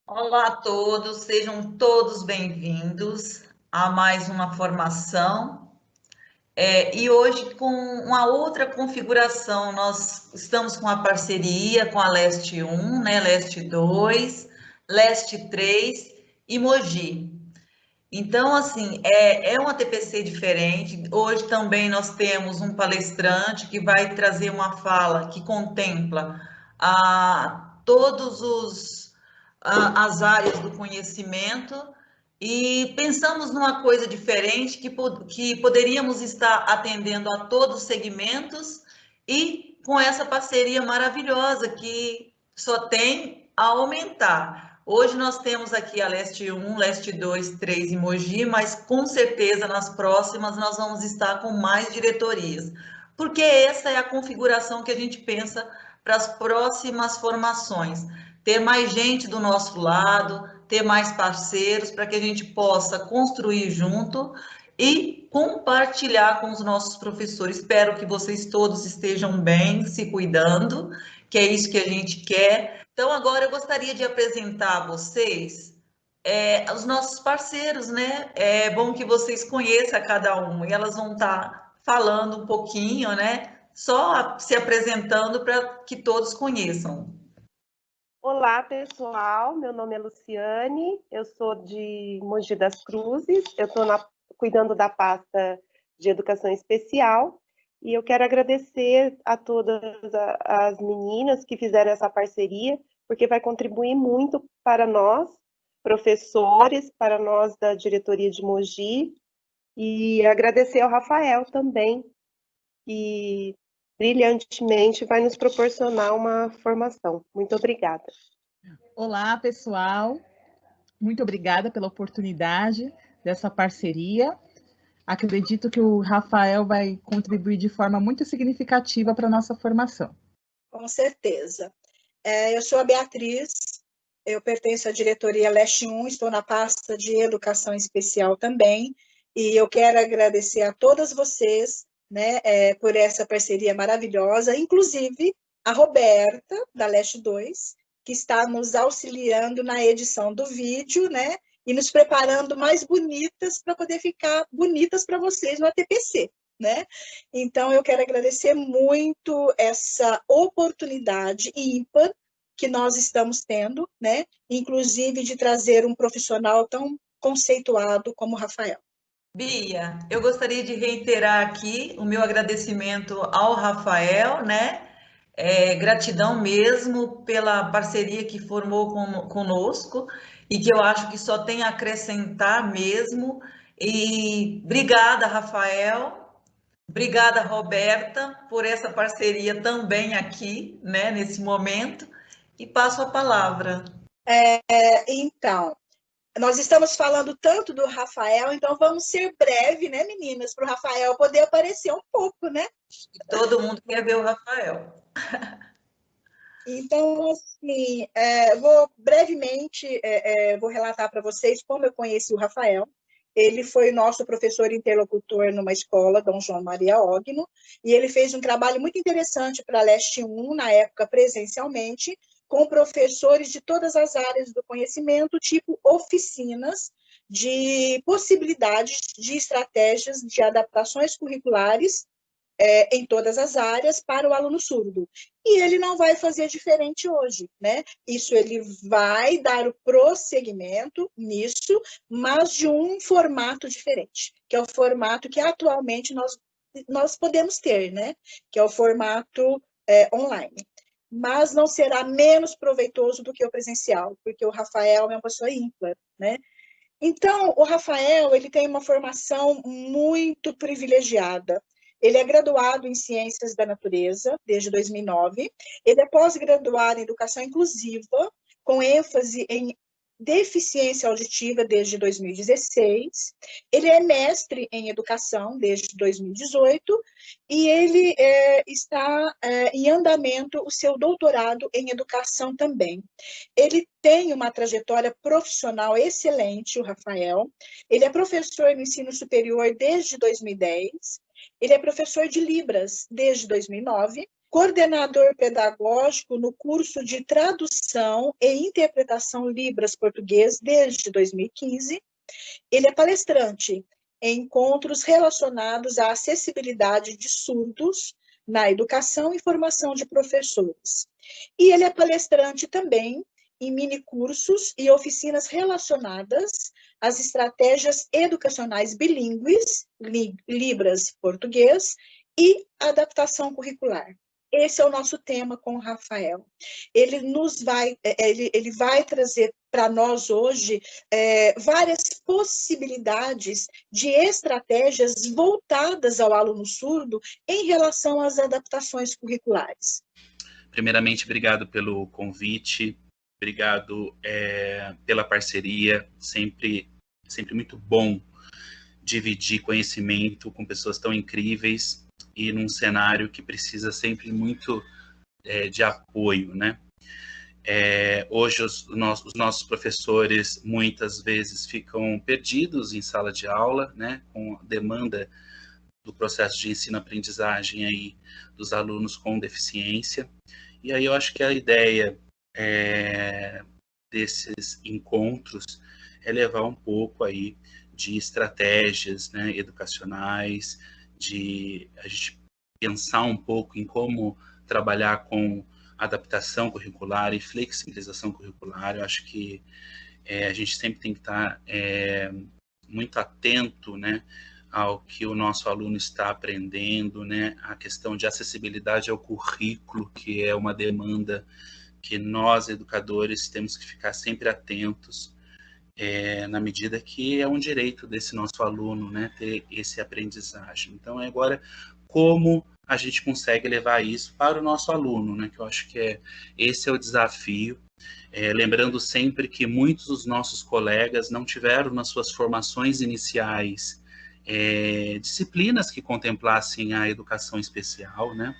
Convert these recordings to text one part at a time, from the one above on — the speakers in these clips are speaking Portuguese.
Olá a todos, sejam todos bem-vindos a mais uma formação. E hoje, com uma outra configuração, nós estamos com a parceria com a Leste 1, né, Leste 2, Leste 3 e Mogi. Então, assim, é uma TPC diferente. Hoje também nós temos um palestrante que vai trazer uma fala que contempla todos as áreas do conhecimento e pensamos numa coisa diferente que poderíamos estar atendendo a todos os segmentos e com essa parceria maravilhosa que só tem a aumentar. Hoje nós temos aqui a Leste 1, Leste 2, 3 e Mogi, mas com certeza nas próximas nós vamos estar com mais diretorias, porque essa é a configuração que a gente pensa para as próximas formações. Ter mais gente do nosso lado, ter mais parceiros para que a gente possa construir junto e compartilhar com os nossos professores. Espero que vocês todos estejam bem, se cuidando, que é isso que a gente quer. Então, agora eu gostaria de apresentar a vocês os nossos parceiros, né? É bom que vocês conheçam cada um e elas vão estar falando um pouquinho, né? Só se apresentando para que todos conheçam. Olá, pessoal. Meu nome é Luciane, eu sou de Mogi das Cruzes, eu estou cuidando da pasta de educação especial e eu quero agradecer a todas as meninas que fizeram essa parceria, porque vai contribuir muito para nós, professores, para nós da diretoria de Mogi, e agradecer ao Rafael também, que brilhantemente vai nos proporcionar uma formação. Muito obrigada. Olá, pessoal. Muito obrigada pela oportunidade dessa parceria. Acredito que o Rafael vai contribuir de forma muito significativa para a nossa formação. Com certeza. Eu sou a Beatriz, eu pertenço à diretoria Leste 1, estou na pasta de educação especial também, e eu quero agradecer a todas vocês, né, por essa parceria maravilhosa, inclusive a Roberta, da Leste 2, que está nos auxiliando na edição do vídeo, né, e nos preparando mais bonitas para poder ficar bonitas para vocês no ATPC. Né? Então, eu quero agradecer muito essa oportunidade ímpar que nós estamos tendo, né? Inclusive de trazer um profissional tão conceituado como o Rafael. Bia, eu gostaria de reiterar aqui o meu agradecimento ao Rafael, né? Gratidão mesmo pela parceria que formou conosco e que eu acho que só tem a acrescentar mesmo. E obrigada, Rafael. Obrigada, Roberta, por essa parceria também aqui, né, nesse momento. E passo a palavra. Então, nós estamos falando tanto do Rafael, então vamos ser breve, né, meninas, para o Rafael poder aparecer um pouco, né? Todo mundo quer ver o Rafael. Então, assim, vou brevemente vou relatar para vocês como eu conheci o Rafael. Ele foi nosso professor interlocutor numa escola, Dom João Maria Ogno, e ele fez um trabalho muito interessante para a Leste 1, na época presencialmente, com professores de todas as áreas do conhecimento, tipo oficinas de possibilidades de estratégias de adaptações curriculares em todas as áreas para o aluno surdo. E ele não vai fazer diferente hoje, né? Isso ele vai dar o prosseguimento nisso, mas de um formato diferente, que é o formato que atualmente nós podemos ter, né? Que é o formato online. Mas não será menos proveitoso do que o presencial, porque o Rafael é uma pessoa ímpar, né? Então, o Rafael, ele tem uma formação muito privilegiada. Ele é graduado em Ciências da Natureza, desde 2009. Ele é pós-graduado em Educação Inclusiva, com ênfase em deficiência auditiva desde 2016. Ele é mestre em Educação desde 2018 e ele está em andamento o seu doutorado em Educação também. Ele tem uma trajetória profissional excelente, o Rafael. Ele é professor no ensino superior desde 2010. Ele é professor de Libras desde 2009, coordenador pedagógico no curso de Tradução e Interpretação Libras-Português desde 2015. Ele é palestrante em encontros relacionados à acessibilidade de surdos na educação e formação de professores. E ele é palestrante também em minicursos e oficinas relacionadas às estratégias educacionais bilíngues, Libras-Português, e adaptação curricular. Esse é o nosso tema com o Rafael. Ele vai trazer para nós hoje várias possibilidades de estratégias voltadas ao aluno surdo em relação às adaptações curriculares. Primeiramente, obrigado pelo convite, obrigado pela parceria, sempre muito bom dividir conhecimento com pessoas tão incríveis e num cenário que precisa sempre muito de apoio, né? Hoje os nossos professores muitas vezes ficam perdidos em sala de aula, né, com a demanda do processo de ensino-aprendizagem aí dos alunos com deficiência. E aí eu acho que a ideia desses encontros é levar um pouco aí de estratégias, né, educacionais, de a gente pensar um pouco em como trabalhar com adaptação curricular e flexibilização curricular. Eu acho que a gente sempre tem que estar muito atento, né, ao que o nosso aluno está aprendendo, né, a questão de acessibilidade ao currículo, que é uma demanda que nós, educadores, temos que ficar sempre atentos, na medida que é um direito desse nosso aluno, né, ter esse aprendizagem. Então, agora, como a gente consegue levar isso para o nosso aluno, né, que eu acho que esse é o desafio, lembrando sempre que muitos dos nossos colegas não tiveram nas suas formações iniciais disciplinas que contemplassem a educação especial, né,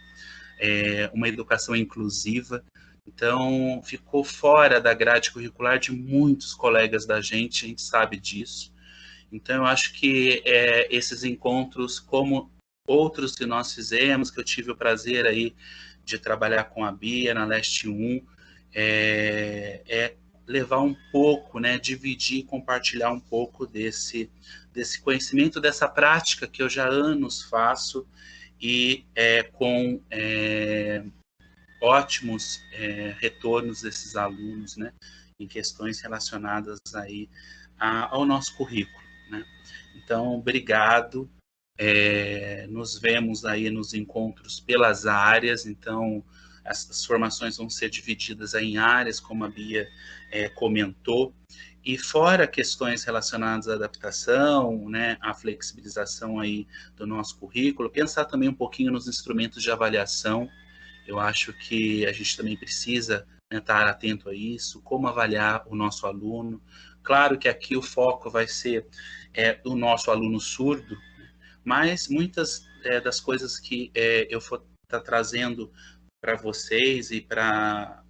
uma educação inclusiva. Então, ficou fora da grade curricular de muitos colegas da gente, a gente sabe disso. Então, eu acho que esses encontros, como outros que nós fizemos, que eu tive o prazer aí de trabalhar com a Bia na Leste 1, levar um pouco, né, dividir, compartilhar um pouco desse conhecimento, dessa prática que eu já há anos faço e com ótimos retornos desses alunos, né, em questões relacionadas aí ao nosso currículo, né? Então, obrigado. Nos vemos aí nos encontros pelas áreas. Então, as formações vão ser divididas aí em áreas, como a Bia comentou, e fora questões relacionadas à adaptação, né, à flexibilização aí do nosso currículo, pensar também um pouquinho nos instrumentos de avaliação. Eu acho que a gente também precisa, né, estar atento a isso, como avaliar o nosso aluno. Claro que aqui o foco vai ser o nosso aluno surdo, mas muitas das coisas que eu vou estar trazendo para vocês e para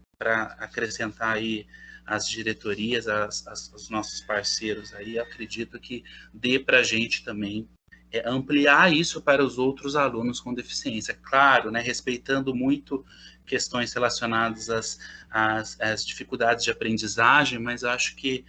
acrescentar aí as diretorias, os nossos parceiros aí, acredito que dê para a gente também ampliar isso para os outros alunos com deficiência. Claro, né, respeitando muito questões relacionadas às dificuldades de aprendizagem, mas acho que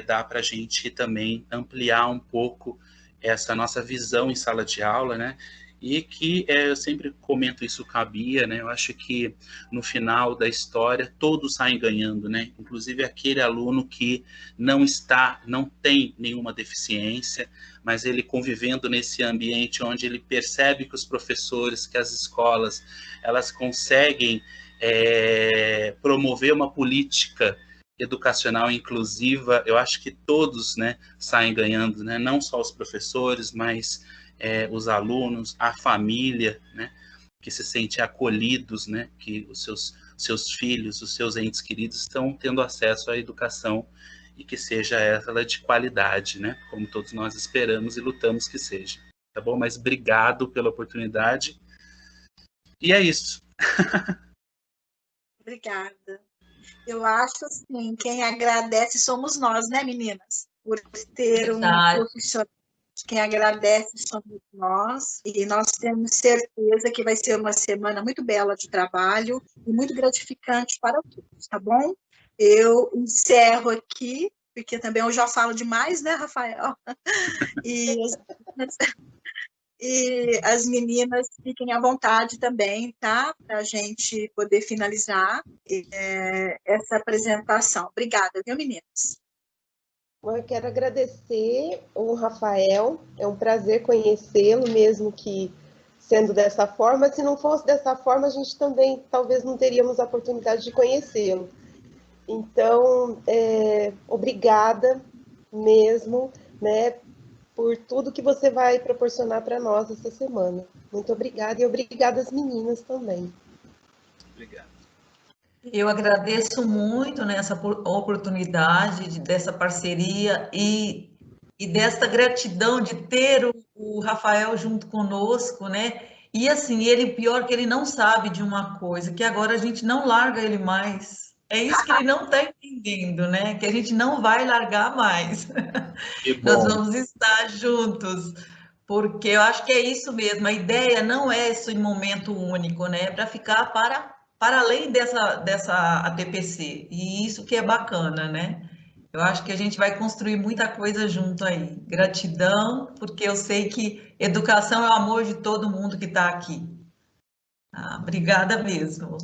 dá para a gente também ampliar um pouco essa nossa visão em sala de aula, né? E que eu sempre comento isso com a Bia, né? Eu acho que no final da história todos saem ganhando, né? Inclusive aquele aluno que não tem nenhuma deficiência, mas ele convivendo nesse ambiente onde ele percebe que os professores, que as escolas, elas conseguem promover uma política educacional inclusiva. Eu acho que todos, né, saem ganhando, né? Não só os professores, mas os alunos, a família, né, que se sente acolhidos, né, que os seus filhos, os seus entes queridos estão tendo acesso à educação e que seja ela de qualidade, né, como todos nós esperamos e lutamos que seja, tá bom? Mas obrigado pela oportunidade e é isso. Obrigada. Eu acho assim, quem agradece somos nós, né, meninas? Por ter um profissional Quem agradece somos nós, e nós temos certeza que vai ser uma semana muito bela de trabalho e muito gratificante para todos, tá bom? Eu encerro aqui, porque também eu já falo demais, né, Rafael? E as meninas fiquem à vontade também, tá? Para a gente poder finalizar essa apresentação. Obrigada, viu, meninas? Eu quero agradecer o Rafael, é um prazer conhecê-lo, mesmo que sendo dessa forma. Se não fosse dessa forma, a gente também talvez não teríamos a oportunidade de conhecê-lo. Então, obrigada mesmo, né, por tudo que você vai proporcionar para nós essa semana. Muito obrigada, e obrigada às meninas também. Obrigado. Eu agradeço muito, né, essa oportunidade dessa parceria e desta gratidão de ter o Rafael junto conosco, né? E assim, ele, pior que ele não sabe de uma coisa, que agora a gente não larga ele mais. É isso que ele não está entendendo, né? Que a gente não vai largar mais. Que Nós bom. vamos estar juntos, porque eu acho que é isso mesmo. A ideia não é esse momento único, né? É para ficar para além dessa ATPC. E isso que é bacana, né? Eu acho que a gente vai construir muita coisa junto aí. Gratidão, porque eu sei que educação é o amor de todo mundo que está aqui. Obrigada mesmo.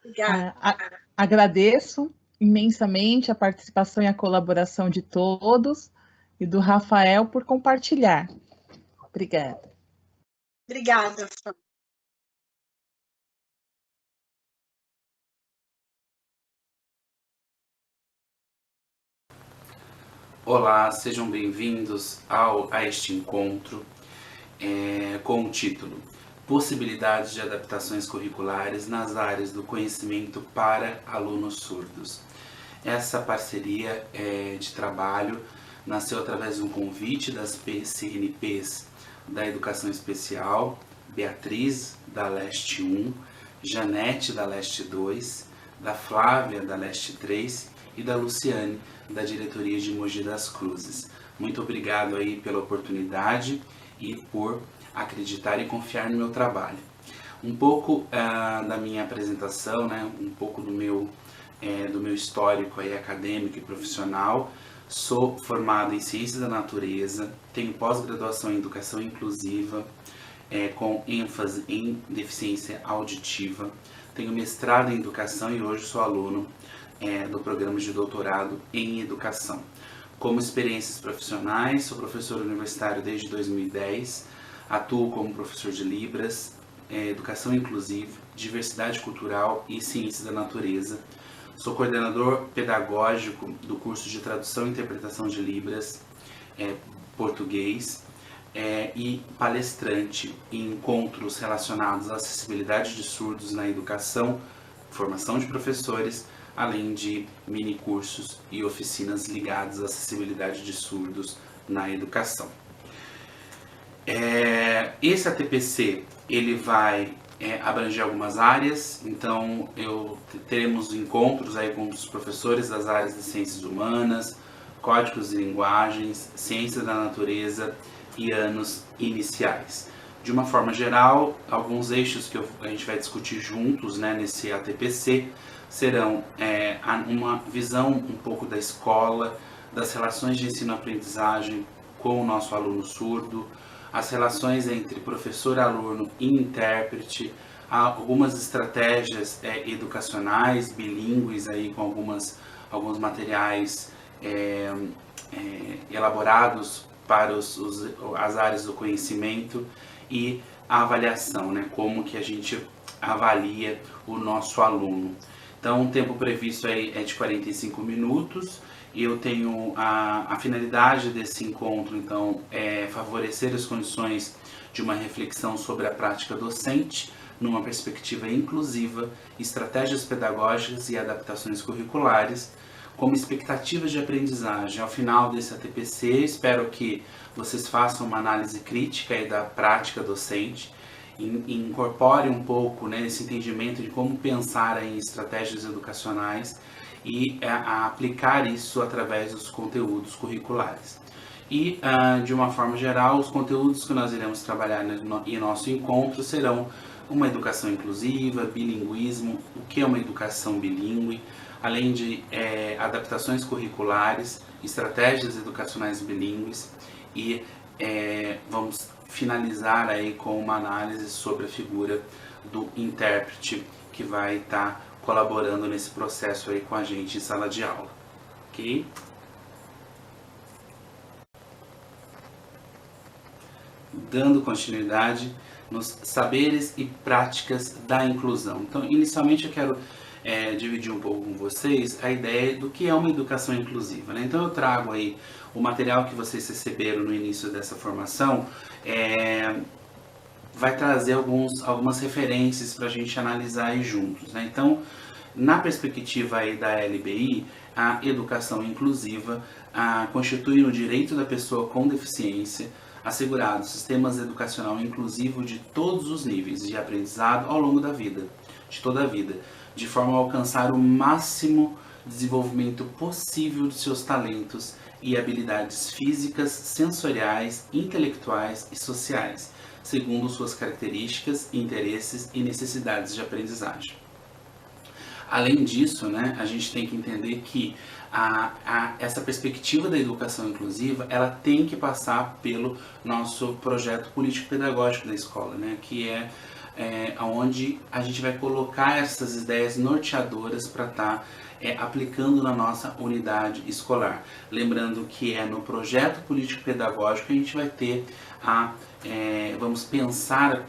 Obrigada. Agradeço imensamente a participação e a colaboração de todos e do Rafael por compartilhar. Obrigada. Obrigada, Fran. Olá, sejam bem-vindos a este encontro com o título Possibilidades de adaptações curriculares nas áreas do conhecimento para alunos surdos. Essa parceria de trabalho nasceu através de um convite das CNPs da Educação Especial, Beatriz, da Leste 1, Janete, da Leste 2, da Flávia, da Leste 3 e da Luciane, da diretoria de Mogi das Cruzes. Muito obrigado aí pela oportunidade e por acreditar e confiar no meu trabalho. Um pouco da minha apresentação, né, um pouco do meu histórico aí acadêmico e profissional. Sou formado em Ciências da Natureza, tenho pós-graduação em Educação Inclusiva, com ênfase em deficiência auditiva, tenho mestrado em Educação e hoje sou aluno do programa de doutorado em Educação. Como experiências profissionais, sou professor universitário desde 2010, atuo como professor de Libras, Educação Inclusiva, Diversidade Cultural e Ciências da Natureza. Sou coordenador pedagógico do curso de Tradução e Interpretação de Libras, português, e palestrante em encontros relacionados à acessibilidade de surdos na educação, formação de professores, além de mini-cursos e oficinas ligadas à acessibilidade de surdos na educação. Esse ATPC, ele vai abranger algumas áreas, então teremos encontros aí com os professores das áreas de Ciências Humanas, Códigos e Linguagens, Ciências da Natureza e anos iniciais. De uma forma geral, alguns eixos que a gente vai discutir juntos, né, nesse ATPC serão uma visão um pouco da escola, das relações de ensino-aprendizagem com o nosso aluno surdo, as relações entre professor, aluno e intérprete, algumas estratégias educacionais, bilíngues, aí, com alguns materiais elaborados para as áreas do conhecimento e a avaliação, né? Como que a gente avalia o nosso aluno. Então, o tempo previsto aí é de 45 minutos e eu tenho a finalidade desse encontro, então, é favorecer as condições de uma reflexão sobre a prática docente, numa perspectiva inclusiva, estratégias pedagógicas e adaptações curriculares, como expectativas de aprendizagem. Ao final desse ATPC, espero que vocês façam uma análise crítica aí da prática docente, e incorporem um pouco, né, esse entendimento de como pensar em estratégias educacionais e a aplicar isso através dos conteúdos curriculares. E, de uma forma geral, os conteúdos que nós iremos trabalhar em nosso encontro serão uma educação inclusiva, bilinguismo, o que é uma educação bilíngue, além de adaptações curriculares, estratégias educacionais bilíngues e vamos finalizar aí com uma análise sobre a figura do intérprete que vai estar colaborando nesse processo aí com a gente em sala de aula, ok? Dando continuidade nos saberes e práticas da inclusão. Então, inicialmente eu quero dividir um pouco com vocês a ideia do que é uma educação inclusiva, né? Então eu trago aí o material que vocês receberam no início dessa formação, vai trazer algumas referências para a gente analisar aí juntos, né? Então, na perspectiva aí da LBI, a educação inclusiva constitui o direito da pessoa com deficiência assegurado sistemas educacional inclusivo de todos os níveis de aprendizado ao longo da vida, de toda a vida, de forma a alcançar o máximo desenvolvimento possível de seus talentos e habilidades físicas, sensoriais, intelectuais e sociais, segundo suas características, interesses e necessidades de aprendizagem. Além disso, né, a gente tem que entender que essa perspectiva da educação inclusiva, ela tem que passar pelo nosso projeto político-pedagógico da escola, né, que é onde a gente vai colocar essas ideias norteadoras para estar aplicando na nossa unidade escolar. Lembrando que é no projeto político-pedagógico que a gente vai ter vamos pensar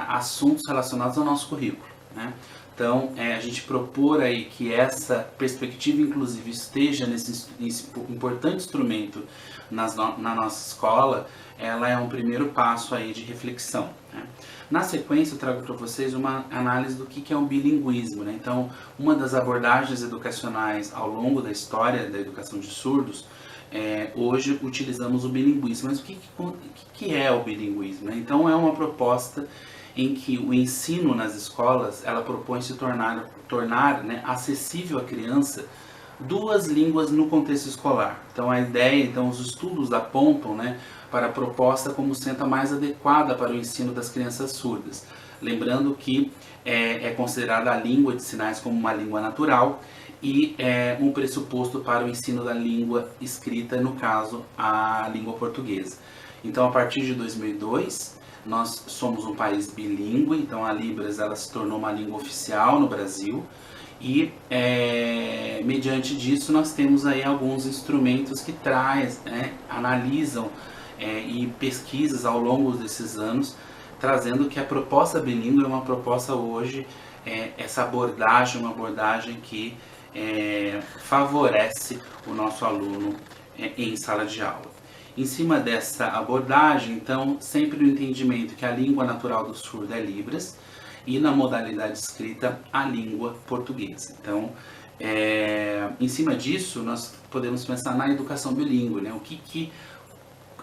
assuntos relacionados ao nosso currículo, né? Então, a gente propor aí que essa perspectiva inclusiva esteja nesse importante instrumento na nossa escola, ela é um primeiro passo aí de reflexão, né? Na sequência, eu trago para vocês uma análise do que é um bilinguismo, né? Então, uma das abordagens educacionais ao longo da história da educação de surdos, hoje utilizamos o bilinguismo. Mas o que é o bilinguismo, né? Então, é uma proposta em que o ensino nas escolas, ela propõe se tornar né, acessível à criança duas línguas no contexto escolar. Então a ideia, os estudos apontam, né, para a proposta como sendo a mais adequada para o ensino das crianças surdas. Lembrando que é considerada a língua de sinais como uma língua natural e um pressuposto para o ensino da língua escrita, no caso, a língua portuguesa. Então, a partir de 2002, nós somos um país bilíngue, então a Libras ela se tornou uma língua oficial no Brasil e mediante disso nós temos aí alguns instrumentos que analisam e pesquisas ao longo desses anos, trazendo que a proposta bilíngue é uma proposta hoje, essa abordagem, uma abordagem que favorece o nosso aluno em sala de aula. Em cima dessa abordagem, então, sempre o entendimento que a língua natural do surdo é Libras e na modalidade escrita a língua portuguesa. Então, em cima disso, nós podemos pensar na educação bilíngue, né? O que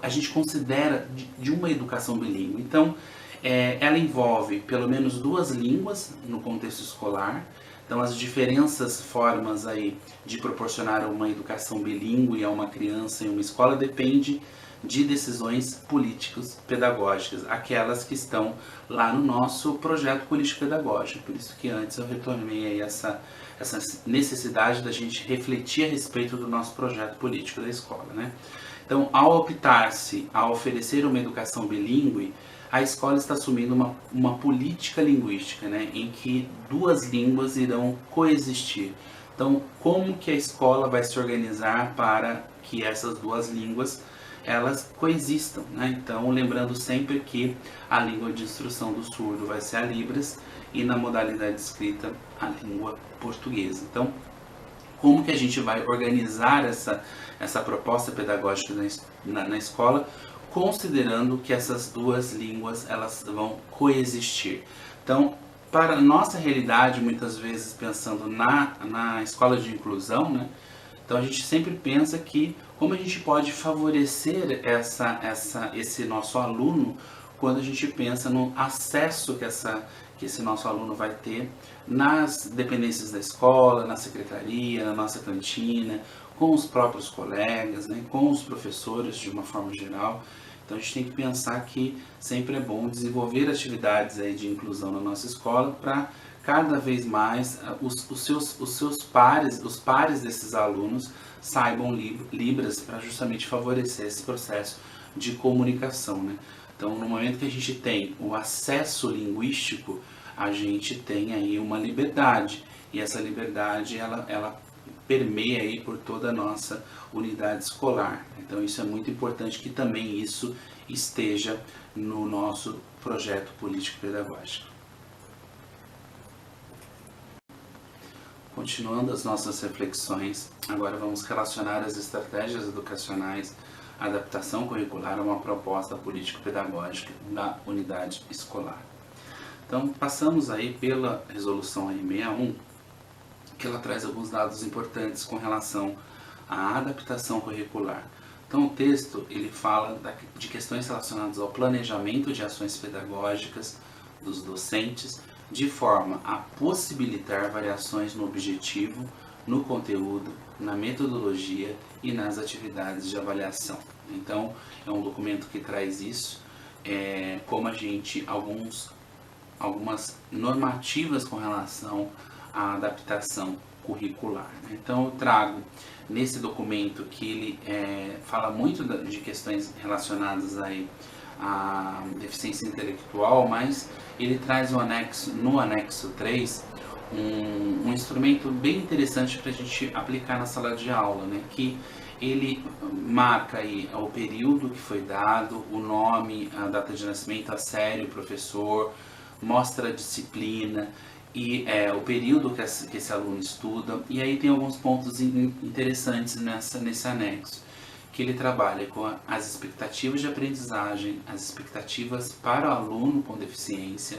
a gente considera de uma educação bilíngue. Então, ela envolve pelo menos duas línguas no contexto escolar. Então, as formas aí de proporcionar uma educação bilíngue a uma criança em uma escola depende de decisões políticas pedagógicas, aquelas que estão lá no nosso projeto político-pedagógico. Por isso que antes eu retomei aí essa necessidade da gente refletir a respeito do nosso projeto político da escola, né? Então, ao optar-se a oferecer uma educação bilíngue, a escola está assumindo uma política linguística, né, em que duas línguas irão coexistir. Então, como que a escola vai se organizar para que essas duas línguas elas coexistam, né? Então, lembrando sempre que a língua de instrução do surdo vai ser a Libras e na modalidade escrita a língua portuguesa. Então, como que a gente vai organizar essa proposta pedagógica na escola, considerando que essas duas línguas elas vão coexistir. Então, para a nossa realidade, muitas vezes pensando na escola de inclusão, né? Então a gente sempre pensa que como a gente pode favorecer esse nosso aluno quando a gente pensa no acesso que esse nosso aluno vai ter nas dependências da escola, na secretaria, na nossa cantina, com os próprios colegas, né, com os professores de uma forma geral. Então a gente tem que pensar que sempre é bom desenvolver atividades aí de inclusão na nossa escola para cada vez mais os pares desses alunos saibam Libras para justamente favorecer esse processo de comunicação, né? Então, no momento que a gente tem o acesso linguístico, a gente tem aí uma liberdade, e essa liberdade ela permeia aí por toda a nossa unidade escolar. Então, isso é muito importante que também isso esteja no nosso projeto político-pedagógico. Continuando as nossas reflexões, agora vamos relacionar as estratégias educacionais, a adaptação curricular a uma proposta político-pedagógica da unidade escolar. Então, passamos aí pela resolução R61, que ela traz alguns dados importantes com relação à adaptação curricular. Então, o texto ele fala de questões relacionadas ao planejamento de ações pedagógicas dos docentes, de forma a possibilitar variações no objetivo, no conteúdo, na metodologia e nas atividades de avaliação. Então, é um documento que traz isso, como a gente, algumas normativas com relação à adaptação curricular. Então, eu trago nesse documento que ele fala muito de questões relacionadas aí à deficiência intelectual, mas ele traz no anexo 3 um instrumento bem interessante para a gente aplicar na sala de aula, né? Que ele marca aí o período que foi dado, o nome, a data de nascimento, a série, o professor, mostra a disciplina e o período que esse aluno estuda. E aí tem alguns pontos interessantes nesse anexo, que ele trabalha com as expectativas de aprendizagem, as expectativas para o aluno com deficiência,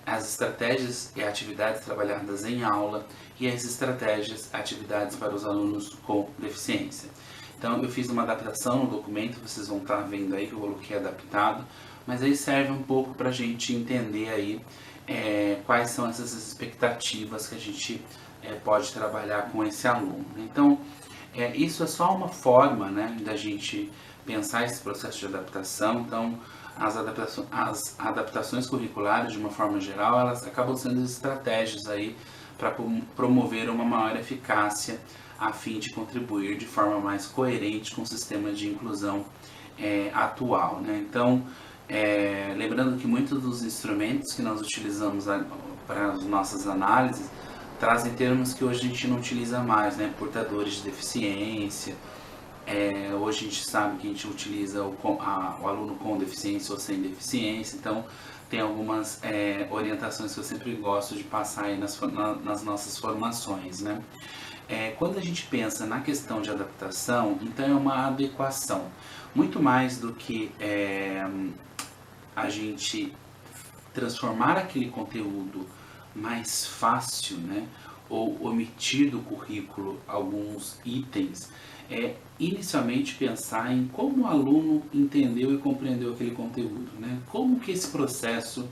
as estratégias e atividades trabalhadas em aula e as estratégias e atividades para os alunos com deficiência. Então, eu fiz uma adaptação no documento, vocês vão estar vendo aí que eu coloquei adaptado, mas aí serve um pouco para a gente entender aí quais são essas expectativas que a gente pode trabalhar com esse aluno. Então, isso é só uma forma, né, da gente pensar esse processo de adaptação. Então, as adaptações curriculares, de uma forma geral, elas acabam sendo estratégias aí para promover uma maior eficácia a fim de contribuir de forma mais coerente com o sistema de inclusão atual, né? Então, lembrando que muitos dos instrumentos que nós utilizamos para as nossas análises trazem termos que hoje a gente não utiliza mais, né? Portadores de deficiência. Hoje a gente sabe que a gente utiliza o aluno com deficiência ou sem deficiência, então tem algumas orientações que eu sempre gosto de passar aí nas nossas formações, né? Quando a gente pensa na questão de adaptação, então é uma adequação, muito mais do que a gente transformar aquele conteúdo mais fácil, né? Ou omitir do currículo alguns itens, inicialmente pensar em como o aluno entendeu e compreendeu aquele conteúdo, né? Como que esse processo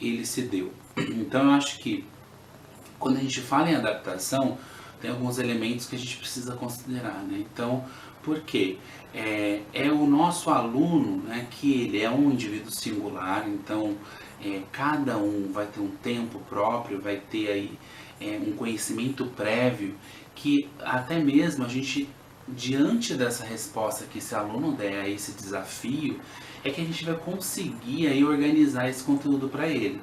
ele se deu. Então eu acho que quando a gente fala em adaptação, tem alguns elementos que a gente precisa considerar, né? Então, por quê? É o nosso aluno, né, que ele é um indivíduo singular, então cada um vai ter um tempo próprio, vai ter aí um conhecimento prévio, que até mesmo a gente, diante dessa resposta que esse aluno der a esse desafio, é que a gente vai conseguir aí organizar esse conteúdo para ele.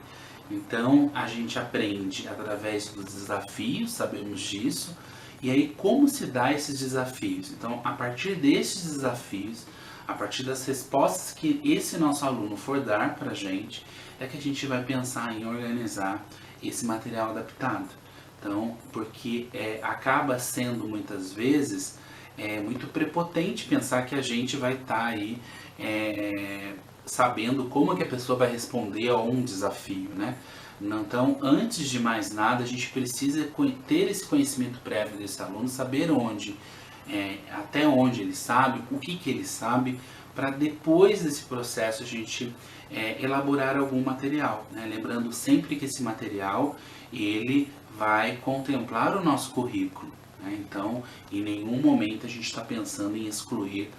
Então, a gente aprende através dos desafios, sabemos disso, e aí como se dá esses desafios. Então, a partir desses desafios, a partir das respostas que esse nosso aluno for dar para a gente que a gente vai pensar em organizar esse material adaptado. Então, porque acaba sendo muitas vezes muito prepotente pensar que a gente vai estar aí sabendo como que a pessoa vai responder a um desafio, né? Então, antes de mais nada, a gente precisa ter esse conhecimento prévio desse aluno, saber até onde ele sabe, o que ele sabe, para depois desse processo a gente elaborar algum material, né? Lembrando sempre que esse material ele vai contemplar o nosso currículo, né? Então, em nenhum momento a gente está pensando em excluir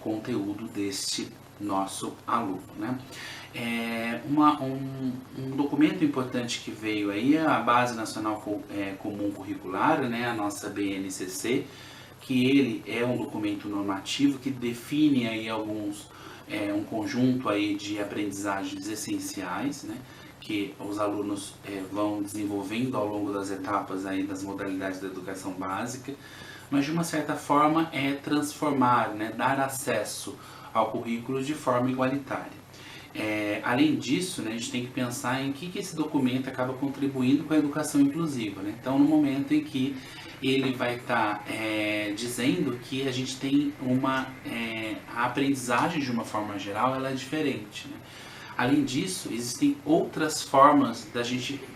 conteúdo deste nosso aluno, né? Um documento importante que veio aí é a Base Nacional Comum Curricular, né? A nossa BNCC, que ele é um documento normativo que define aí um conjunto aí de aprendizagens essenciais, né? Que os alunos vão desenvolvendo ao longo das etapas aí das modalidades da educação básica, mas de uma certa forma transformar, né? Dar acesso ao currículo de forma igualitária. Além disso, né, a gente tem que pensar em que esse documento acaba contribuindo com a educação inclusiva, né? Então, no momento em que ele vai estar dizendo que a gente tem a aprendizagem de uma forma geral, ela é diferente, né? Além disso, existem outras formas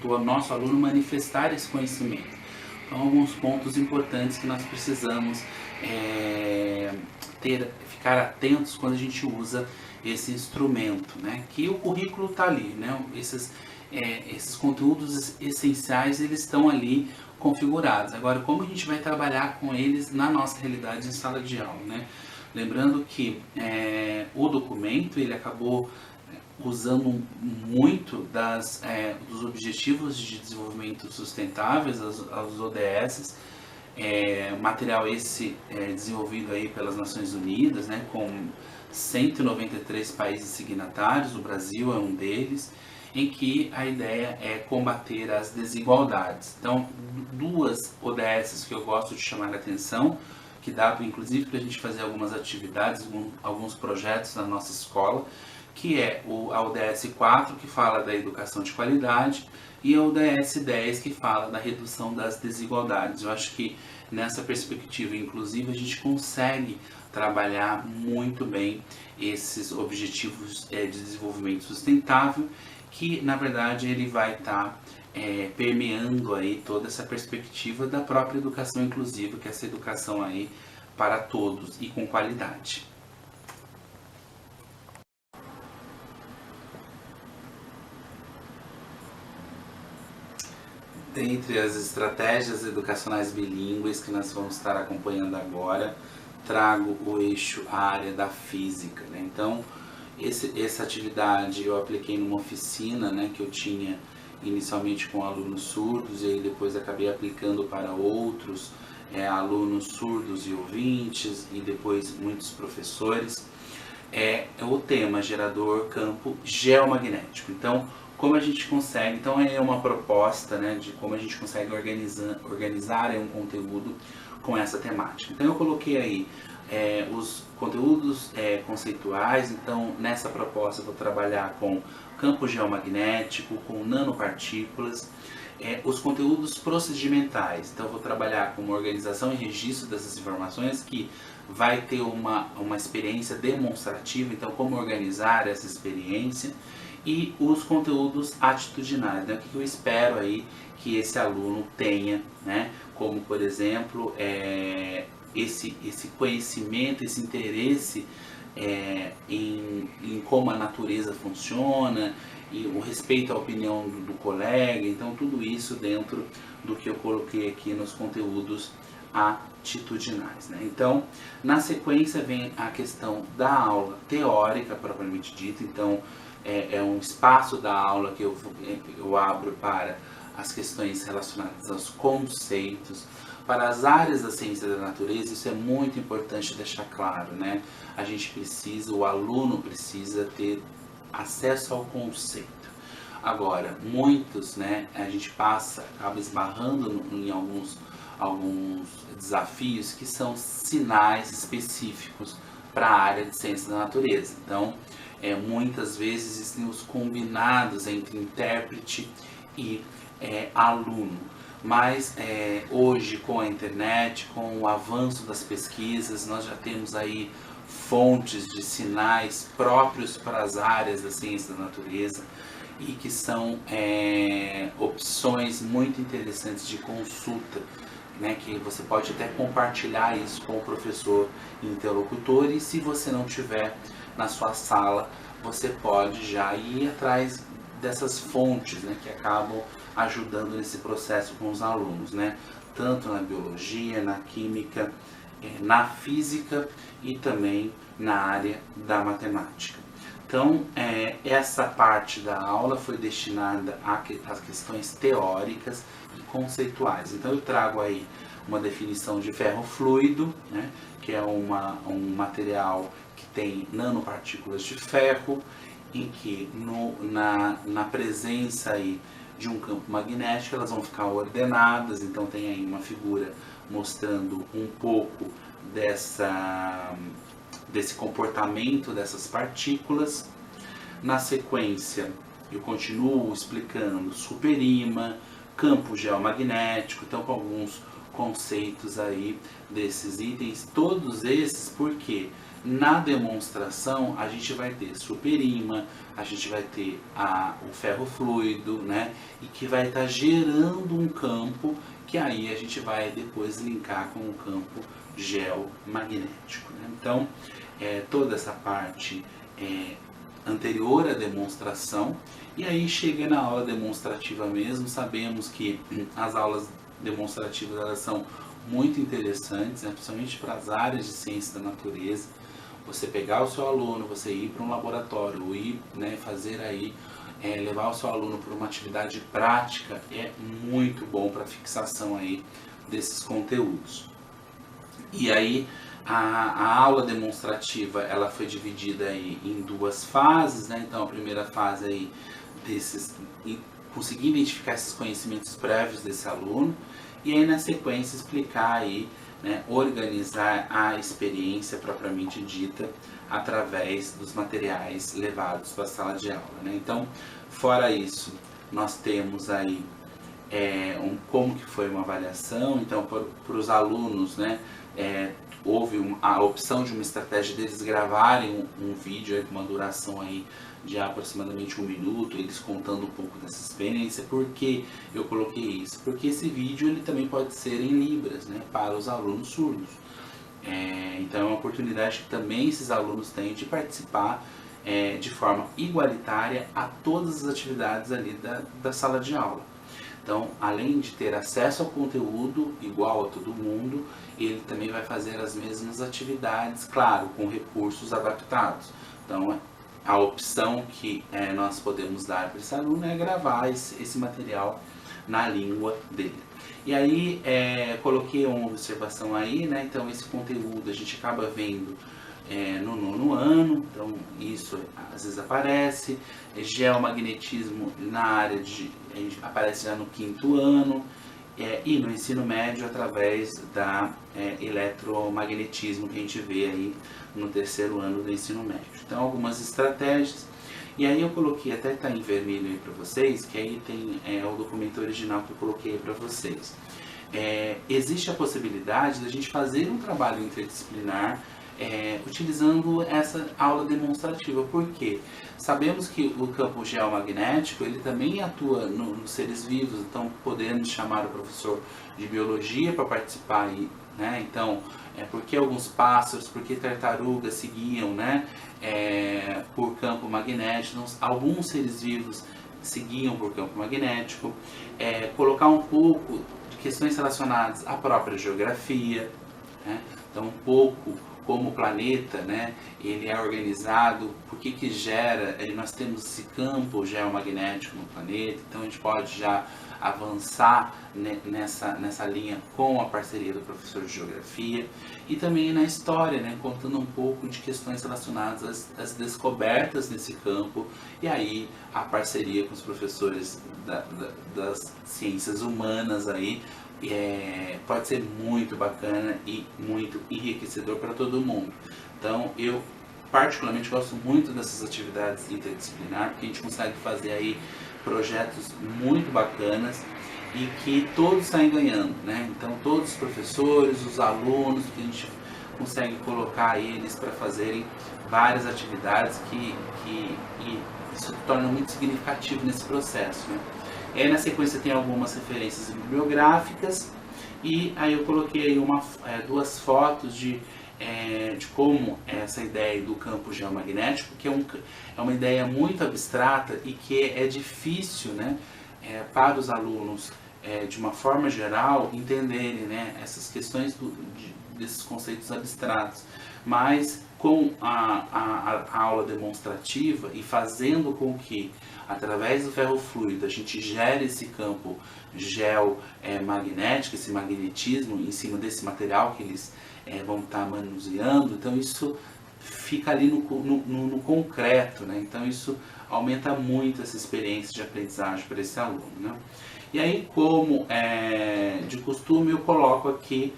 do nosso aluno manifestar esse conhecimento. Então, alguns pontos importantes que nós precisamos ficar atentos quando a gente usa esse instrumento, né? Que o currículo está ali, né? Esses conteúdos essenciais, eles estão ali configurados. Agora, como a gente vai trabalhar com eles na nossa realidade em sala de aula, né? Lembrando que o documento, ele acabou usando muito dos Objetivos de Desenvolvimento Sustentáveis, os ODS, material esse desenvolvido aí pelas Nações Unidas, né, com 193 países signatários, o Brasil é um deles, em que a ideia é combater as desigualdades. Então, duas ODS que eu gosto de chamar a atenção, que dá inclusive para a gente fazer algumas atividades, alguns projetos na nossa escola, que é a ODS 4, que fala da educação de qualidade, e a ODS 10, que fala da redução das desigualdades. Eu acho que nessa perspectiva, inclusive, a gente consegue trabalhar muito bem esses objetivos de desenvolvimento sustentável, que na verdade ele vai estar permeando aí toda essa perspectiva da própria educação inclusiva, que é essa educação aí para todos e com qualidade. Dentre as estratégias educacionais bilíngues que nós vamos estar acompanhando agora, trago o eixo, a área da física, né? Então, essa atividade eu apliquei numa oficina, né, que eu tinha inicialmente com alunos surdos, e aí depois acabei aplicando para outros alunos surdos e ouvintes, e depois muitos professores. O tema gerador campo geomagnético. Então, como a gente consegue, então é uma proposta, né, de como a gente consegue organizar um conteúdo com essa temática. Então eu coloquei aí os conteúdos conceituais. Então nessa proposta eu vou trabalhar com campo geomagnético, com nanopartículas, os conteúdos procedimentais. Então eu vou trabalhar com uma organização e registro dessas informações, que vai ter uma experiência demonstrativa, então como organizar essa experiência, e os conteúdos atitudinais, né? O que eu espero aí que esse aluno tenha, né? Como, por exemplo, esse conhecimento, esse interesse em como a natureza funciona, e o respeito à opinião do colega. Então, tudo isso dentro do que eu coloquei aqui nos conteúdos atitudinais, né? Então, na sequência vem a questão da aula teórica propriamente dita. Então, é um espaço da aula que eu abro para as questões relacionadas aos conceitos, para as áreas da ciência da natureza. Isso é muito importante deixar claro, né? O aluno precisa ter acesso ao conceito. Agora, muitos, né, a gente acaba esbarrando em alguns desafios que são sinais específicos para a área de ciência da natureza. Então, muitas vezes existem os combinados entre intérprete e aluno. Mas hoje, com a internet, com o avanço das pesquisas, nós já temos aí fontes de sinais próprios para as áreas da ciência da natureza, e que são opções muito interessantes de consulta, né, que você pode até compartilhar isso com o professor interlocutor, e se você não tiver na sua sala, você pode já ir atrás dessas fontes, né, que acabam ajudando nesse processo com os alunos, né, tanto na biologia, na química, na física e também na área da matemática. Então, essa parte da aula foi destinada às questões teóricas e conceituais. Então, eu trago aí uma definição de ferro fluido, né, que é um material que tem nanopartículas de ferro, em que na presença aí de um campo magnético elas vão ficar ordenadas. Então, tem aí uma figura mostrando um pouco desse comportamento dessas partículas. Na sequência, eu continuo explicando superímã, campo geomagnético, então com alguns conceitos aí desses itens, todos esses porque na demonstração a gente vai ter superímã, a gente vai ter o ferro fluido, né, e que vai estar gerando um campo que aí a gente vai depois linkar com o campo geomagnético, né? Então, toda essa parte anterior à demonstração, e aí chega na aula demonstrativa mesmo. Sabemos que as aulas demonstrativas elas são muito interessantes, né? Principalmente para as áreas de ciência da natureza. Você pegar o seu aluno, você ir para um laboratório, ou ir, né, fazer aí, levar o seu aluno para uma atividade prática é muito bom para a fixação aí desses conteúdos. E aí a aula demonstrativa ela foi dividida aí em duas fases, né? Então a primeira fase aí conseguir identificar esses conhecimentos prévios desse aluno, e aí na sequência explicar aí, né, organizar a experiência propriamente dita através dos materiais levados para a sala de aula, né? Então, fora isso, nós temos aí como que foi uma avaliação. Então, para os alunos, né, houve a opção de uma estratégia deles gravarem um vídeo aí com uma duração aí de aproximadamente 1 minuto, eles contando um pouco dessa experiência. Por que eu coloquei isso? Porque esse vídeo ele também pode ser em Libras, né, para os alunos surdos. Então é uma oportunidade que também esses alunos têm de participar de forma igualitária a todas as atividades ali da sala de aula. Então, além de ter acesso ao conteúdo igual a todo mundo, ele também vai fazer as mesmas atividades, claro, com recursos adaptados. Então, a opção que nós podemos dar para esse aluno é gravar esse material na língua dele. E aí, coloquei uma observação aí, né? Então, esse conteúdo a gente acaba vendo no 9º ano, então isso às vezes aparece. Geomagnetismo na área aparece já no 5º ano, e no ensino médio através da eletromagnetismo que a gente vê aí no 3º ano do ensino médio. Então algumas estratégias, e aí eu coloquei, até está em vermelho aí para vocês, que aí tem o documento original que eu coloquei para vocês. Existe a possibilidade da gente fazer um trabalho interdisciplinar utilizando essa aula demonstrativa, porque sabemos que o campo geomagnético ele também atua nos seres vivos. Então podemos chamar o professor de biologia para participar aí, né? Então, por que alguns pássaros, por que tartarugas seguiam, né, por campo magnético, alguns seres vivos seguiam por campo magnético, colocar um pouco de questões relacionadas à própria geografia, né? Então um pouco como o planeta, né, ele é organizado, por que gera, nós temos esse campo geomagnético no planeta. Então a gente pode já avançar nessa linha com a parceria do professor de geografia, e também na história, né, contando um pouco de questões relacionadas às descobertas nesse campo, e aí a parceria com os professores das ciências humanas aí, pode ser muito bacana e muito enriquecedor para todo mundo. Então eu particularmente gosto muito dessas atividades interdisciplinares, porque a gente consegue fazer aí projetos muito bacanas e que todos saem ganhando, né? Então todos os professores, os alunos, que a gente consegue colocar eles para fazerem várias atividades que isso torna muito significativo nesse processo, né? E aí na sequência tem algumas referências bibliográficas, e aí eu coloquei aí duas fotos de de como essa ideia do campo geomagnético, que é uma ideia muito abstrata e que é difícil, né, para os alunos, de uma forma geral, entenderem, né, essas questões desses conceitos abstratos. Mas com a aula demonstrativa e fazendo com que, através do ferrofluido, a gente gere esse campo geomagnético, esse magnetismo em cima desse material que eles vão estar manuseando, então isso fica ali no concreto, né? Então isso aumenta muito essa experiência de aprendizagem para esse aluno, né? E aí, como de costume, eu coloco aqui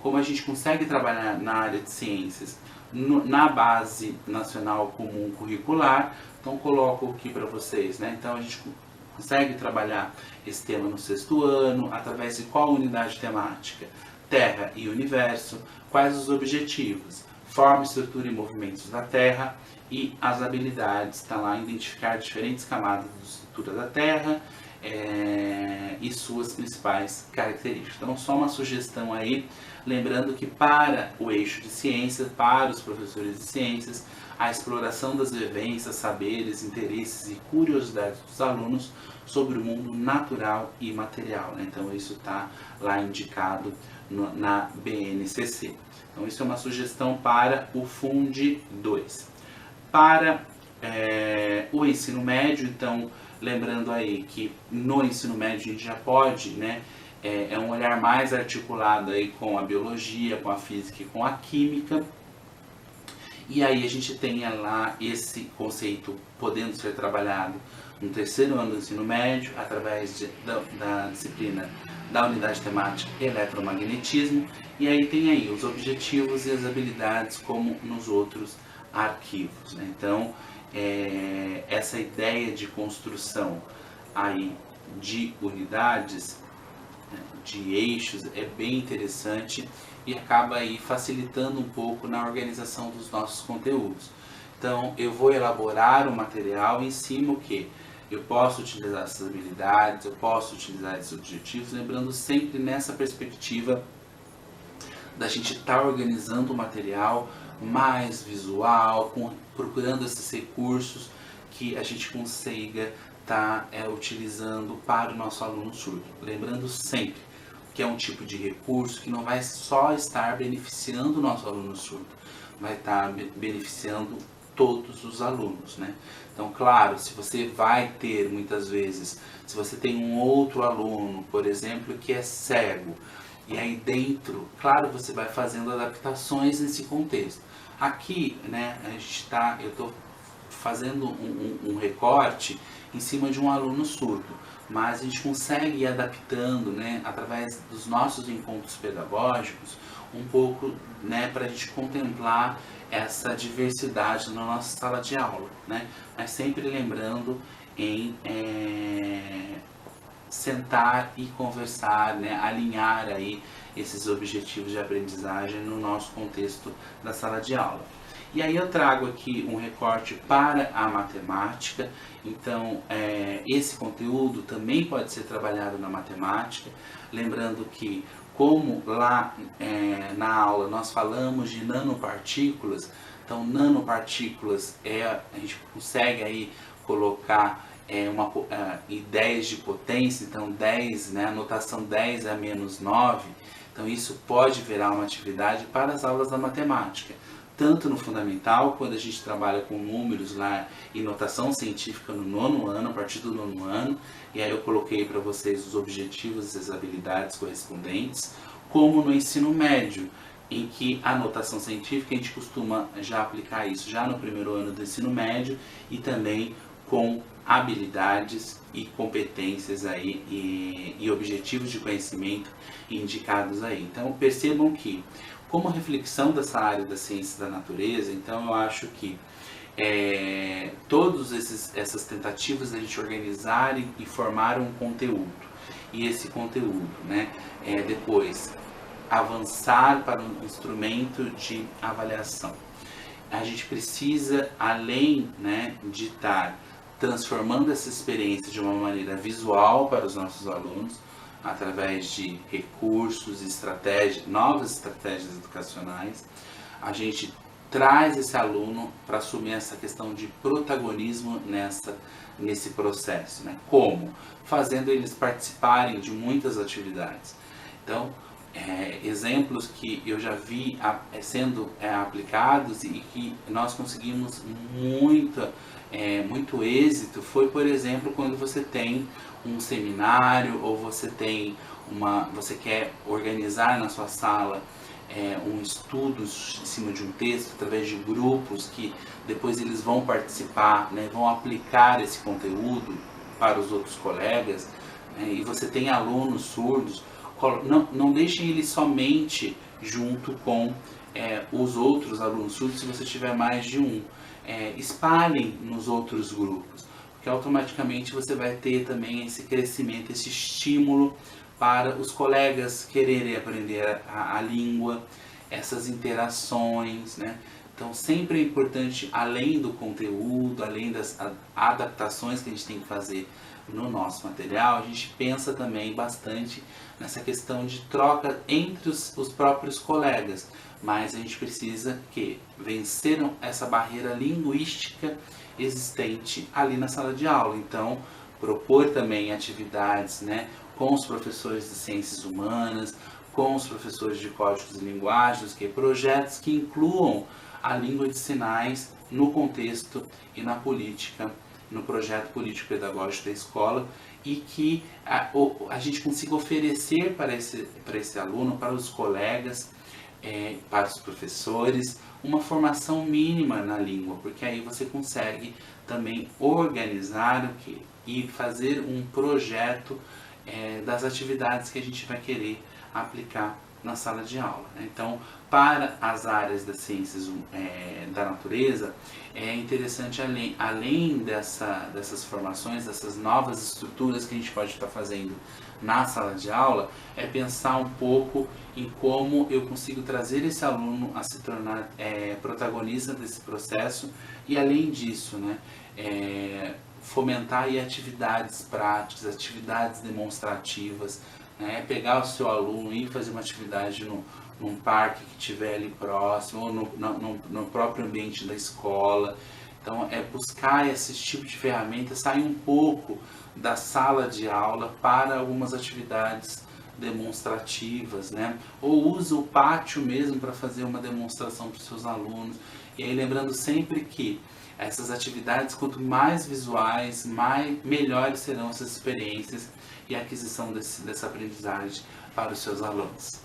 como a gente consegue trabalhar na área de ciências na base nacional comum curricular. Então coloco aqui para vocês, né? Então a gente consegue trabalhar esse tema no 6º ano, através de qual unidade temática? Terra e Universo. Quais os objetivos? Forma, estrutura e movimentos da Terra. E as habilidades, está lá, identificar diferentes camadas da estrutura da Terra e suas principais características. Então, só uma sugestão aí, lembrando que para o eixo de ciências, para os professores de ciências, a exploração das vivências, saberes, interesses e curiosidades dos alunos sobre o mundo natural e material, né? Então, isso está lá indicado na BNCC. Então, isso é uma sugestão para o Fund 2. Para o ensino médio, então, lembrando aí que no ensino médio a gente já pode, né, um olhar mais articulado aí com a biologia, com a física e com a química. E aí a gente tem lá esse conceito podendo ser trabalhado no 3º ano do ensino médio, através da disciplina da unidade temática eletromagnetismo. E aí tem aí os objetivos e as habilidades como nos outros arquivos, né? Então, essa ideia de construção aí de unidades, de eixos, é bem interessante e acaba aí facilitando um pouco na organização dos nossos conteúdos. Então, eu vou elaborar um material em cima o que? Eu posso utilizar essas habilidades, eu posso utilizar esses objetivos, lembrando sempre nessa perspectiva da gente estar organizando o material mais visual, procurando esses recursos que a gente consiga estar utilizando para o nosso aluno surdo. Lembrando sempre que é um tipo de recurso que não vai só estar beneficiando o nosso aluno surdo, vai estar beneficiando todos os alunos, né? Então, claro, se você vai ter muitas vezes, se você tem um outro aluno, por exemplo, que é cego, e aí dentro, claro, você vai fazendo adaptações nesse contexto. Aqui, né, eu estou fazendo um recorte em cima de um aluno surdo, mas a gente consegue ir adaptando, né, através dos nossos encontros pedagógicos, um pouco, né, para a gente contemplar essa diversidade na nossa sala de aula, né? Mas sempre lembrando em sentar e conversar, né, alinhar aí esses objetivos de aprendizagem no nosso contexto da sala de aula. E aí eu trago aqui um recorte para a matemática. Então, esse conteúdo também pode ser trabalhado na matemática, lembrando que como lá na aula nós falamos de nanopartículas, então nanopartículas a gente consegue aí colocar ideias de potência, então 10, né, a notação 10 a menos 9, então isso pode virar uma atividade para as aulas da matemática, tanto no fundamental, quando a gente trabalha com números lá e notação científica no 9º ano, a partir do 9º ano, e aí eu coloquei para vocês os objetivos e as habilidades correspondentes, como no ensino médio, em que a notação científica a gente costuma já aplicar isso já no 1º ano do ensino médio e também com habilidades e competências aí e objetivos de conhecimento indicados aí. Então percebam que, como reflexão dessa área da ciência da natureza, então eu acho que todas essas tentativas de a gente organizar e formar um conteúdo, e esse conteúdo, né, depois avançar para um instrumento de avaliação. A gente precisa, além, né, de estar transformando essa experiência de uma maneira visual para os nossos alunos, através de recursos, novas estratégias educacionais, a gente traz esse aluno para assumir essa questão de protagonismo nesse processo, né? Como? Fazendo eles participarem de muitas atividades. Então, exemplos que eu já vi sendo aplicados e que nós conseguimos muito êxito foi, por exemplo, quando você tem um seminário ou você quer organizar na sua sala um estudo em cima de um texto através de grupos que depois eles vão participar, né, vão aplicar esse conteúdo para os outros colegas, né, e você tem alunos surdos, não deixem eles somente junto com os outros alunos surdos, se você tiver mais de um. Espalhem nos outros grupos, porque automaticamente você vai ter também esse crescimento, esse estímulo para os colegas quererem aprender a língua, essas interações, né? Então sempre é importante, além do conteúdo, além das adaptações que a gente tem que fazer no nosso material, a gente pensa também bastante nessa questão de troca entre os próprios colegas, mas a gente precisa vencer essa barreira linguística existente ali na sala de aula. Então, propor também atividades, né, com os professores de ciências humanas, com os professores de códigos e linguagens, projetos que incluam a língua de sinais no contexto e na política, no projeto político-pedagógico da escola, e que a gente consiga oferecer para esse aluno, para os colegas, para os professores, uma formação mínima na língua, porque aí você consegue também organizar e fazer um projeto das atividades que a gente vai querer aplicar na sala de aula. Então, para as áreas das ciências da natureza, é interessante, além dessas formações, dessas novas estruturas que a gente pode estar fazendo na sala de aula, é pensar um pouco em como eu consigo trazer esse aluno a se tornar protagonista desse processo e, além disso, né, fomentar aí atividades práticas, atividades demonstrativas, né, pegar o seu aluno e fazer uma atividade num parque que estiver ali próximo, ou no próprio ambiente da escola. Então, buscar esse tipo de ferramenta, sair um pouco da sala de aula para algumas atividades demonstrativas, né? Ou usa o pátio mesmo para fazer uma demonstração para os seus alunos. E aí, lembrando sempre que essas atividades, quanto mais visuais, melhores serão essas experiências e a aquisição dessa aprendizagem para os seus alunos.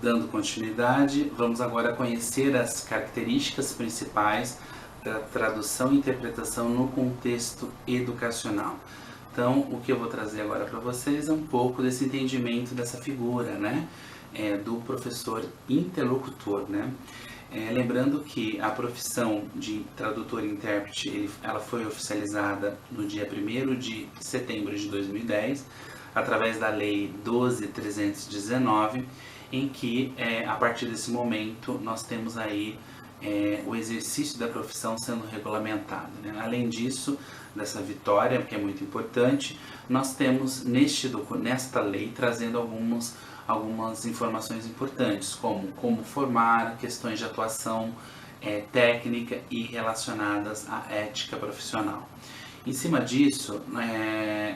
Dando continuidade, vamos agora conhecer as características principais da tradução e interpretação no contexto educacional. Então, o que eu vou trazer agora para vocês é um pouco desse entendimento dessa figura, né, do professor interlocutor, né? Lembrando que a profissão de tradutor e intérprete, ela foi oficializada no dia 1º de setembro de 2010, através da Lei 12.319, em que, a partir desse momento, nós temos aí o exercício da profissão sendo regulamentado, né? Além disso, dessa vitória, que é muito importante, nós temos nesta lei trazendo algumas informações importantes, como formar, questões de atuação técnica e relacionadas à ética profissional. Em cima disso,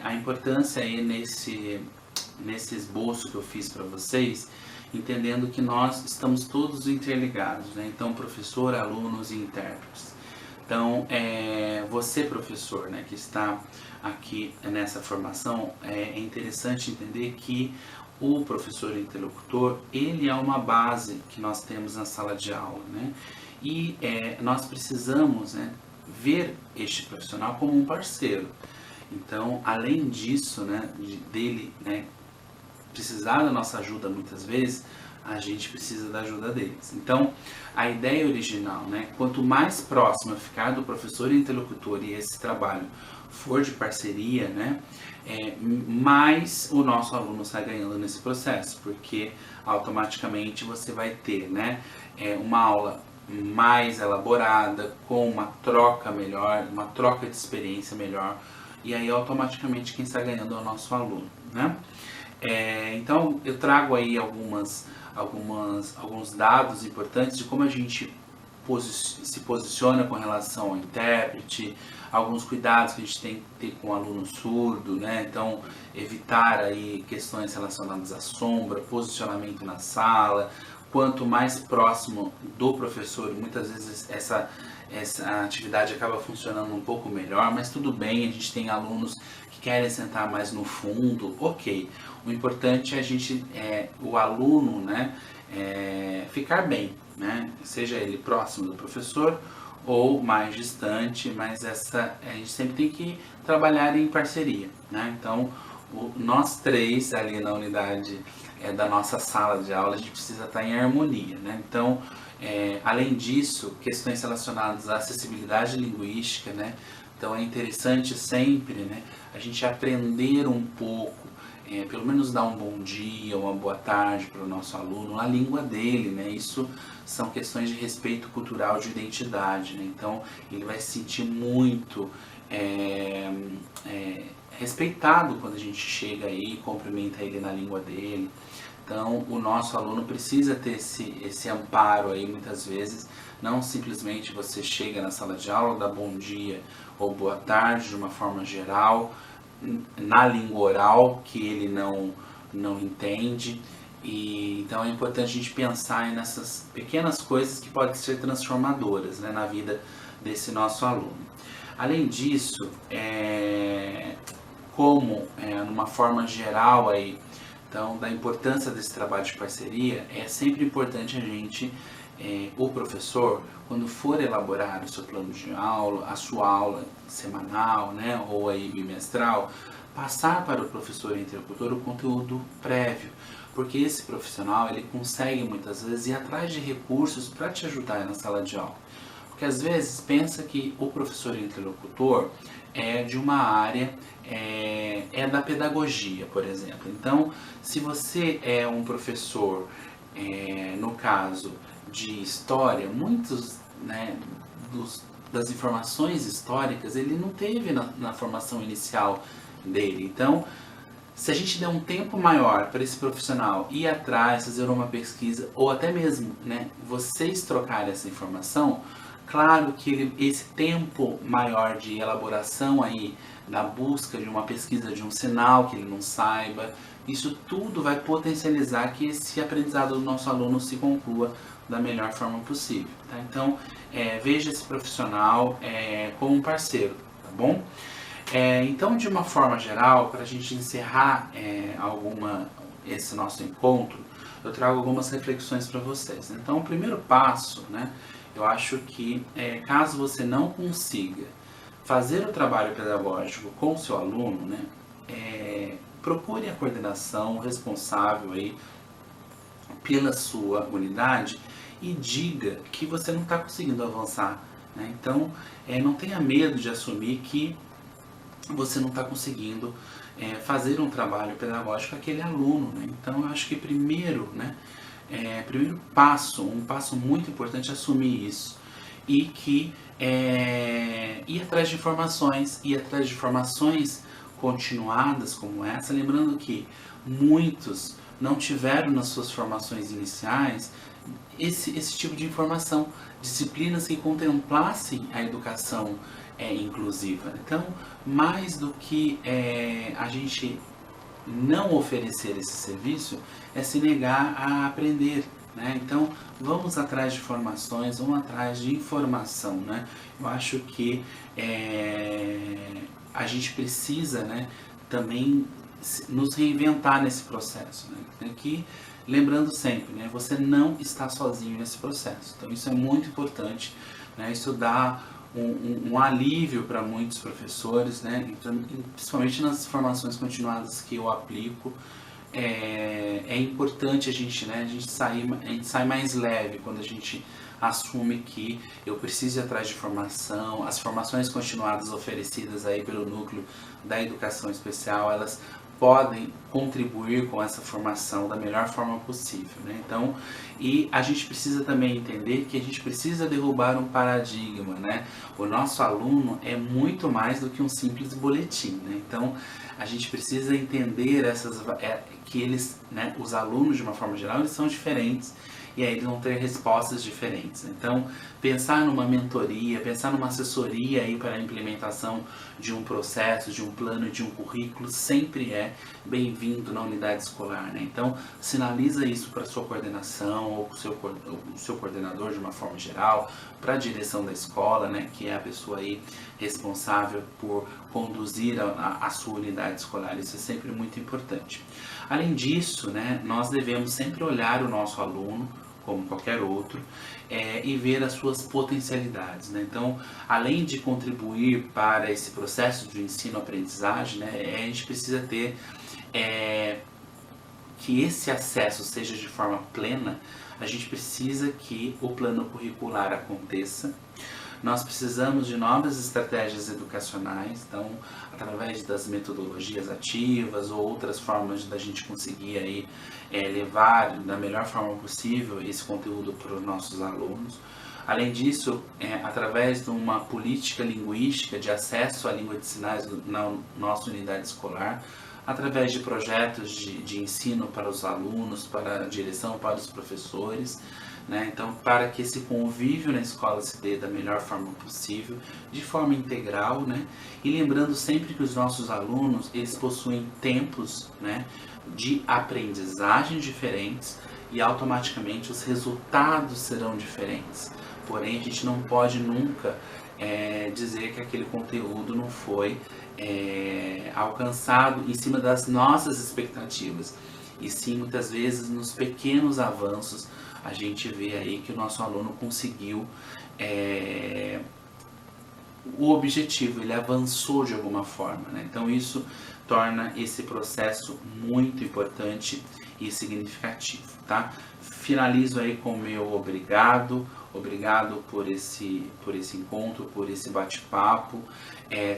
a importância aí nesse esboço que eu fiz para vocês, entendendo que nós estamos todos interligados, né? Então, professor, alunos e intérpretes. Então, você, professor, né, que está aqui nessa formação, é interessante entender que o professor interlocutor, ele é uma base que nós temos na sala de aula, né? E nós precisamos, né, ver este profissional como um parceiro. Então, além disso, né, dele, né, precisar da nossa ajuda muitas vezes, a gente precisa da ajuda deles. Então, a ideia original, né, quanto mais próximo eu ficar do professor interlocutor e esse trabalho for de parceria, né, mais o nosso aluno sai ganhando nesse processo, porque automaticamente você vai ter, né, uma aula mais elaborada, com uma troca melhor, uma troca de experiência melhor, e aí automaticamente quem está ganhando é o nosso aluno, né? Então, eu trago aí alguns dados importantes de como a gente se posiciona com relação ao intérprete, alguns cuidados que a gente tem que ter com o aluno surdo, né? Então, evitar aí questões relacionadas à sombra, posicionamento na sala. Quanto mais próximo do professor, muitas vezes essa atividade acaba funcionando um pouco melhor, mas tudo bem, a gente tem alunos que querem sentar mais no fundo, ok. O importante é o aluno, né, ficar bem, né, seja ele próximo do professor ou mais distante, mas a gente sempre tem que trabalhar em parceria, né? Então, nós três ali na unidade da nossa sala de aula, a gente precisa estar em harmonia, né? Então, além disso, questões relacionadas à acessibilidade linguística, né? Então, é interessante sempre, né, a gente aprender um pouco, pelo menos dar um bom dia, uma boa tarde para o nosso aluno na língua dele, né? Isso são questões de respeito cultural, de identidade, né? Então, ele vai se sentir muito respeitado quando a gente chega aí e cumprimenta ele na língua dele. Então, o nosso aluno precisa ter esse amparo aí, muitas vezes. Não simplesmente você chega na sala de aula, dá bom dia ou boa tarde, de uma forma geral, na língua oral, que ele não entende. Então, é importante a gente pensar nessas pequenas coisas que podem ser transformadoras, né, na vida desse nosso aluno. Além disso, numa forma geral aí, então, da importância desse trabalho de parceria, é sempre importante a gente, o professor, quando for elaborar o seu plano de aula, a sua aula semanal, né, ou aí bimestral, passar para o professor interlocutor o conteúdo prévio, porque esse profissional ele consegue muitas vezes ir atrás de recursos para te ajudar na sala de aula. Porque às vezes pensa que o professor interlocutor é de uma área, da pedagogia, por exemplo. Então, se você é um professor, no caso de história, muitos, né, das informações históricas ele não teve na formação inicial dele. Então, se a gente der um tempo maior para esse profissional ir atrás, fazer uma pesquisa, ou até mesmo, né, vocês trocarem essa informação, claro que esse tempo maior de elaboração aí, na busca de uma pesquisa de um sinal que ele não saiba, isso tudo vai potencializar que esse aprendizado do nosso aluno se conclua da melhor forma possível, tá? Então, veja esse profissional como um parceiro, tá bom? Então, de uma forma geral, para a gente encerrar esse nosso encontro, eu trago algumas reflexões para vocês. Então, o primeiro passo, né, eu acho que caso você não consiga fazer o trabalho pedagógico com o seu aluno, né, procure a coordenação, o responsável aí pela sua unidade e diga que você não está conseguindo avançar, né? Então, não tenha medo de assumir que você não está conseguindo fazer um trabalho pedagógico com aquele aluno, né? Então, eu acho que primeiro passo, um passo muito importante é assumir isso e que ir atrás de informações continuadas como essa, lembrando que muitos não tiveram nas suas formações iniciais esse tipo de informação, disciplinas que contemplassem a educação inclusiva. Então, mais do que a gente não oferecer esse serviço, é se negar a aprender, né? Então, vamos atrás de formações, vamos atrás de informação, né? Eu acho que a gente precisa, né, também nos reinventar nesse processo, né? Que, lembrando sempre, né, você não está sozinho nesse processo. Então, isso é muito importante, né? Isso dá um alívio para muitos professores, né? Principalmente nas formações continuadas que eu aplico. É importante a gente sai mais leve quando a gente assume que eu preciso ir atrás de formação. As formações continuadas oferecidas aí pelo núcleo da educação especial, elas podem contribuir com essa formação da melhor forma possível, né? Então, e a gente precisa também entender que a gente precisa derrubar um paradigma, né? O nosso aluno é muito mais do que um simples boletim, né? Então, a gente precisa entender que eles, né, os alunos de uma forma geral, eles são diferentes. E aí eles vão ter respostas diferentes. Então, pensar numa mentoria, pensar numa assessoria aí para a implementação de um processo, de um plano, de um currículo, sempre é bem-vindo na unidade escolar, né? Então, sinaliza isso para a sua coordenação ou para o seu coordenador de uma forma geral, para a direção da escola, né, que é a pessoa aí responsável por conduzir a sua unidade escolar. Isso é sempre muito importante. Além disso, né, nós devemos sempre olhar o nosso aluno como qualquer outro, e ver as suas potencialidades, né? Então, além de contribuir para esse processo de ensino-aprendizagem, né, a gente precisa ter que esse acesso seja de forma plena. A gente precisa que o plano curricular aconteça. Nós precisamos de novas estratégias educacionais, então, através das metodologias ativas ou outras formas da gente conseguir aí, levar da melhor forma possível esse conteúdo para os nossos alunos. Além disso, através de uma política linguística de acesso à língua de sinais na nossa unidade escolar, através de projetos de ensino para os alunos, para a direção, para os professores, né? Então, para que esse convívio na escola se dê da melhor forma possível, de forma integral, né? E lembrando sempre que os nossos alunos, eles possuem tempos, né, de aprendizagem diferentes e automaticamente os resultados serão diferentes. Porém, a gente não pode nunca dizer que aquele conteúdo não foi alcançado em cima das nossas expectativas. E sim, muitas vezes, nos pequenos avanços, a gente vê aí que o nosso aluno conseguiu o objetivo, ele avançou de alguma forma, né? Então isso torna esse processo muito importante e significativo, tá? Finalizo aí com o meu obrigado por esse encontro, por esse bate-papo.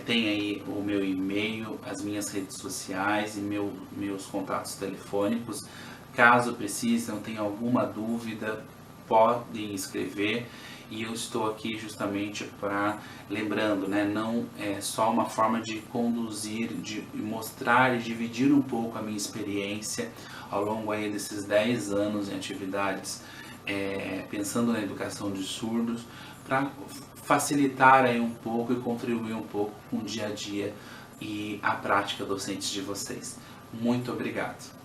Tem aí o meu e-mail, as minhas redes sociais e meus contatos telefônicos. Caso precisem, tenham alguma dúvida, podem escrever. E eu estou aqui justamente para, lembrando, né, não é só uma forma de conduzir, de mostrar e dividir um pouco a minha experiência ao longo aí desses 10 anos em atividades, pensando na educação de surdos, para facilitar aí um pouco e contribuir um pouco com o dia a dia e a prática docente de vocês. Muito obrigado.